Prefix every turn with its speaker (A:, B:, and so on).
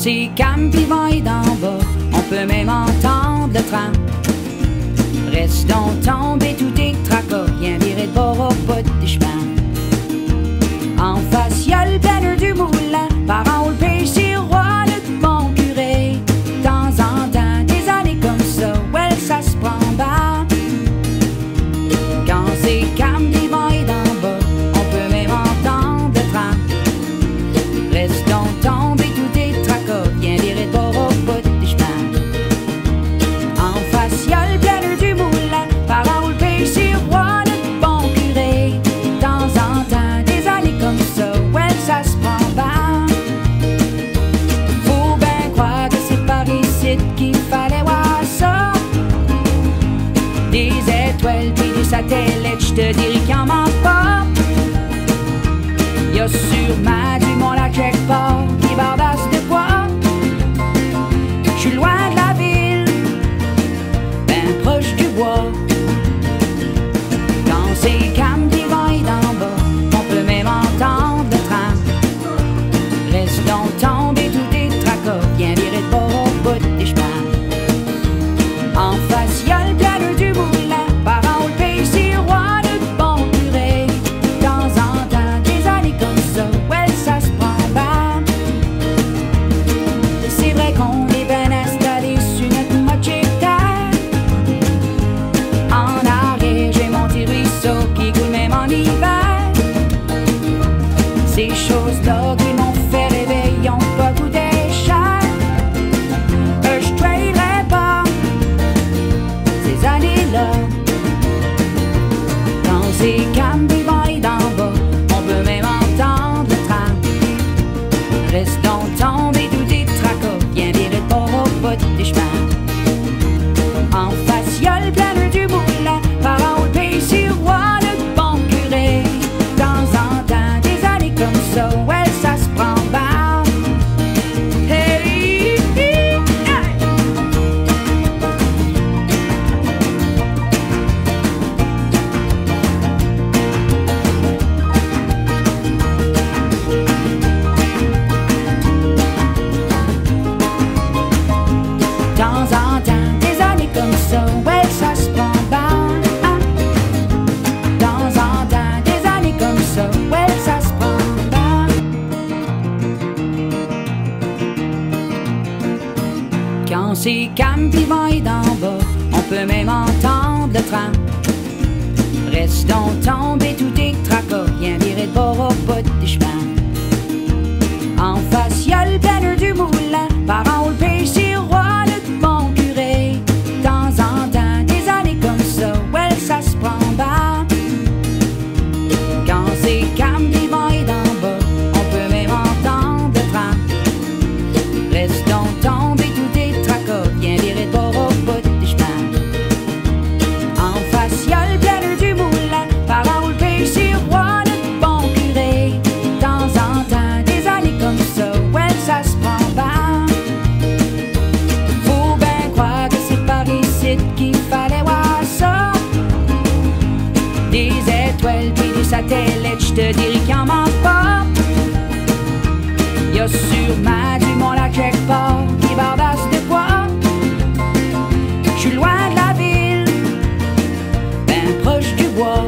A: c'est calme pis vaille d'en bas, on peut même entendre le train. Reste donc tombé tous tes tracas, viens virer de bord au bout des chemins. En face y'a le planeur du moulin, par en haut le pays roi le bon curé. De temps en temps, des années comme ça, ouais ça se prend bas. Quand c'est calme pis vaille d'en bas, on peut même entendre le train. Reste donc tombé tous tes tracas, viens virer de bord au bout des chemins. En face y'a le planeur du moulin, par en haut le pays roi le bon curé. De temps en temps, des années comme ça, ouais ça se prend bas. Faut bien croire que c'est par ici qu'il fallait voir ça. Des étoiles pis des satellites, j'te dirais qu'il en manque pas. Y'a sûrement du monde à quelque part qui bardasse de quoi. J'suis loin de la ville, ben proche du bois. Quand c'est calme pis vaille d'en bas, on peut même entendre le train. Reste donc tombé tous tes tracas, viens virer de bord au bout des chemins. En face y'a le planeur du moulin, par en haut le pays roi le bon curé. De temps en temps, des années comme ça, ouais ça se prend bas. C'est vrai qu'on est bien installé sur notre moitié terre. En arrière j'ai mon petit ruisseau qui coule même en hiver. Ces choses-là qui m'ont fait rêver, y'ont pas coûté cher. Je traderais pas ces années-là. Quand c'est calme pis vaille d'en bas, on peut même entendre le train. Reste donc tombé tous tes tracas, viens virer de bord au bout des chemins. En face y'a le planeur du moulin, par en haut le pays roi le bon curé. De temps en temps, des années comme ça, ouais ça se prend bas. Hey, hey, hey. De temps en temps, des années comme ça, ouais ça se prend bas. De temps en temps, des années comme ça, ouais ça se prend bas. Quand c'est calme pis vaille d'en bas, on peut même entendre le train. Reste donc tombé tous tes tracas, viens virer de bord au bout des chemins. En face y'a le planeur du moulin, par en haut le pays roi le bon curé. De temps en temps, des années comme ça, ouais ça se prend bas. Quand c'est calme pis vaille d'en bas, on peut même entendre le train. Reste donc tombé tous tes tracas, viens virer de bord au bout des chemins. En face y'a le planeur du moulin, par en haut le pays roi le bon curé. De temps en temps, des années comme ça, ouais ça se prend bas. Faut bien croire que c'est par ici qu'il fallait voir ça. Des étoiles pis des satellites, j'te dirais qu'il en manque pas. Y'a sûrement du monde à quelque part qui bardasse de quoi. J'suis loin de la ville, ben proche du bois.